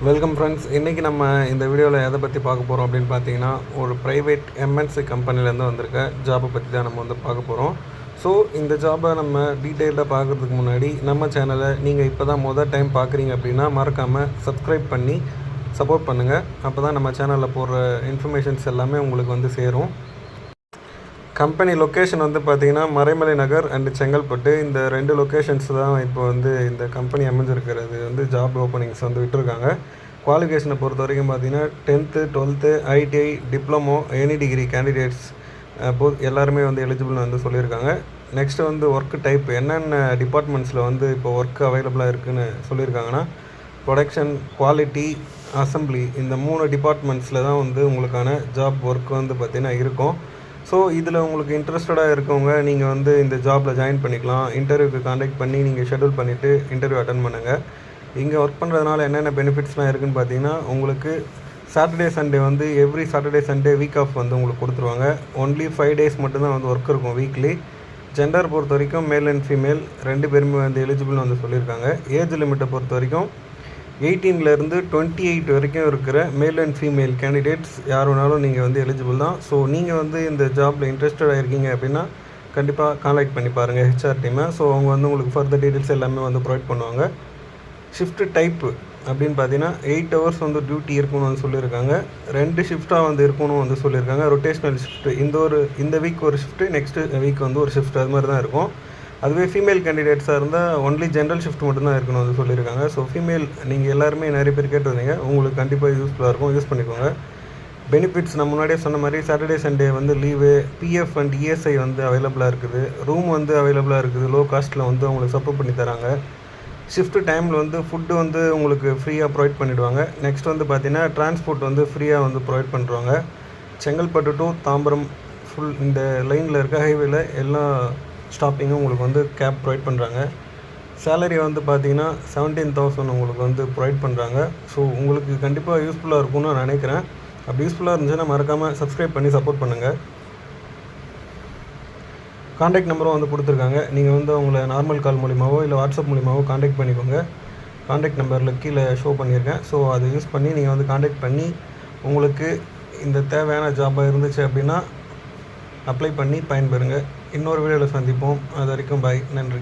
Welcome friends. இன்றைக்கி நம்ம இந்த வீடியோவில் எதை பற்றி பார்க்க போகிறோம் அப்படின்னு பார்த்தீங்கன்னா, ஒரு ப்ரைவேட் எம்என்சி கம்பெனிலேருந்து வந்திருக்க ஜாபை பற்றி தான் நம்ம வந்து பார்க்க போகிறோம். ஸோ இந்த ஜாபை நம்ம டீட்டெயிலாக பார்க்குறதுக்கு முன்னாடி நம்ம சேனலை நீங்கள் இப்போ தான் டைம் பார்க்குறீங்க அப்படின்னா மறக்காமல் சப்ஸ்கிரைப் பண்ணி சப்போர்ட் பண்ணுங்கள். அப்போ தான் நம்ம சேனலில் போடுற இன்ஃபர்மேஷன்ஸ் எல்லாமே உங்களுக்கு வந்து சேரும். கம்பெனி லொக்கேஷன் வந்து பார்த்திங்கன்னா மறைமலை நகர் அண்டு செங்கல்பட்டு, இந்த 2 லொக்கேஷன்ஸ் தான் இப்போ வந்து இந்த கம்பெனி அமைஞ்சிருக்கிறது வந்து ஜாப் ஓப்பனிங்ஸ் வந்து விட்டுருக்காங்க. குவாலிஃபிகேஷனை பொறுத்த வரைக்கும் பார்த்திங்கன்னா 10th 12th ITI diploma any degree candidates எல்லாருமே வந்து எலிஜிபிள்னு வந்து சொல்லியிருக்காங்க. நெக்ஸ்ட்டு வந்து ஒர்க் டைப் என்னென்ன டிபார்ட்மெண்ட்ஸில் வந்து இப்போ ஒர்க் அவைலபிளாக இருக்குதுன்னு சொல்லியிருக்காங்கன்னா, ப்ரொடக்ஷன், குவாலிட்டி, அசம்பிளி, இந்த 3 டிபார்ட்மெண்ட்ஸில் தான் வந்து உங்களுக்கான ஜாப் ஒர்க் வந்து பார்த்திங்கன்னா இருக்கும். ஸோ இதில் உங்களுக்கு இன்ட்ரெஸ்டடாக இருக்கவங்க நீங்கள் வந்து இந்த ஜாபில் ஜாயின் பண்ணிக்கலாம். இன்டர்வியூக்கு காண்டாக்ட் பண்ணி நீங்கள் ஷெட்யூல் பண்ணிவிட்டு இன்டர்வியூ அட்டன் பண்ணுங்கள். இங்கே ஒர்க் பண்ணுறதுனால என்னென்ன பெனிஃபிட்ஸ்லாம் இருக்குதுன்னு பார்த்தீங்கன்னா, உங்களுக்கு சாட்டர்டே சண்டே வந்து every Saturday Sunday week off வந்து உங்களுக்கு கொடுத்துருவாங்க. ஒன்லி 5 days மட்டும்தான் வந்து ஒர்க் இருக்கும் வீக்லி. ஜெண்டர் பொறுத்த வரைக்கும் மேல் அண்ட் ஃபீமேல் 2 பேருமே வந்து எலிஜிபிள்னு வந்து சொல்லியிருக்காங்க. ஏஜ் லிமிட்டை பொறுத்த வரைக்கும் 18லேருந்து 28 வரைக்கும் இருக்கிற மேல் அண்ட் ஃபீமேல் கேண்டிடேட்ஸ் யார் வேணாலும் நீங்கள் வந்து எலிஜிபிள் தான். ஸோ நீங்கள் வந்து இந்த ஜாபில் இன்ட்ரெஸ்டடாக இருக்கீங்க அப்படின்னா கண்டிப்பாக கான்டாக்ட் பண்ணி பாருங்கள் ஹெச்ஆர் டீமை. ஸோ அவங்க வந்து உங்களுக்கு ஃபர்தர் டீட்டெயில்ஸ் எல்லாமே வந்து ப்ரொவைட் பண்ணுவாங்க. ஷிஃப்ட் டைப்பு அப்படின்னு பார்த்தீங்கன்னா 8 hours வந்து டியூட்டி இருக்கணும்னு வந்து சொல்லியிருக்காங்க. 2 ஷிஃப்ட்டாக வந்து இருக்கணும்னு வந்து சொல்லியிருக்காங்க. ரொட்டேஷ்னல் ஷிஃப்ட்டு, இந்த வீக் ஒரு ஷிஃப்ட்டு, நெக்ஸ்ட்டு வீக் வந்து ஒரு ஷிஃப்ட், அது மாதிரி தான் இருக்கும். அதுவே ஃபீமேல் கேண்டிடேட்ஸாக இருந்தால் ஒன்லி ஜென்ரல் ஷிஃப்ட் மட்டும்தான் இருக்கணும் வந்து சொல்லியிருக்காங்க. ஸோ ஃபீமேல் நீங்கள் எல்லாருமே நிறைய பேர் கேட்டிருந்தீங்க, உங்களுக்கு கண்டிப்பாக யூஸ்ஃபுல்லாக இருக்கும், யூஸ் பண்ணிக்கோங்க. பெனிஃபிட்ஸ் நான் முன்னாடியே சொன்ன மாதிரி சாட்டர்டே சண்டே வந்து லீவு, பிஎஃப் அண்ட் இஎஸ்ஐ வந்து அவைலபிளாக இருக்குது, ரூம் வந்து அவைலபிளாக இருக்குது, லோ காஸ்ட்டில் வந்து உங்களுக்கு சப்போர்ட் பண்ணி தராங்க. ஷிஃப்ட் டைமில் வந்து ஃபுட்டு வந்து உங்களுக்கு ஃப்ரீயாக ப்ரொவைட் பண்ணிவிடுவாங்க. நெக்ஸ்ட் வந்து பார்த்திங்கன்னா டிரான்ஸ்போர்ட் வந்து ஃப்ரீயாக வந்து ப்ரொவைட் பண்ணுறாங்க. செங்கல்பட்டு டு தாம்பரம் ஃபுல் இந்த லைனில் இருக்க ஹைவேல எல்லா ஸ்டாப்பிங்கும் உங்களுக்கு வந்து கேப் ப்ரொவைட் பண்ணுறாங்க. சேலரி வந்து பார்த்திங்கன்னா 17,000 உங்களுக்கு வந்து ப்ரொவைட் பண்ணுறாங்க. ஸோ உங்களுக்கு கண்டிப்பாக யூஸ்ஃபுல்லாக இருக்கும்னு நான் நினைக்கிறேன். அப்படி யூஸ்ஃபுல்லாக இருந்துச்சுன்னா மறக்காமல் சப்ஸ்கிரைப் பண்ணி சப்போர்ட் பண்ணுங்கள். காண்டாக்ட் நம்பரும் வந்து கொடுத்துருக்காங்க. நீங்கள் வந்து உங்களை நார்மல் கால் மூலிமாவோ இல்லை வாட்ஸ்அப் மூலிமாவோ காண்டாக்ட் பண்ணிக்கோங்க. காண்டாக்ட் நம்பரில் கீழே ஷோ பண்ணியிருக்கேன். ஸோ அதை யூஸ் பண்ணி நீங்கள் வந்து காண்டாக்ட் பண்ணி உங்களுக்கு இந்த தேவையான ஜாபாக இருந்துச்சு அப்படின்னா அப்ளை பண்ணி பயன்பெறுங்க. இன்னொரு வீடியோவில் சந்திப்போம். அது வரைக்கும் பாய், நன்றி.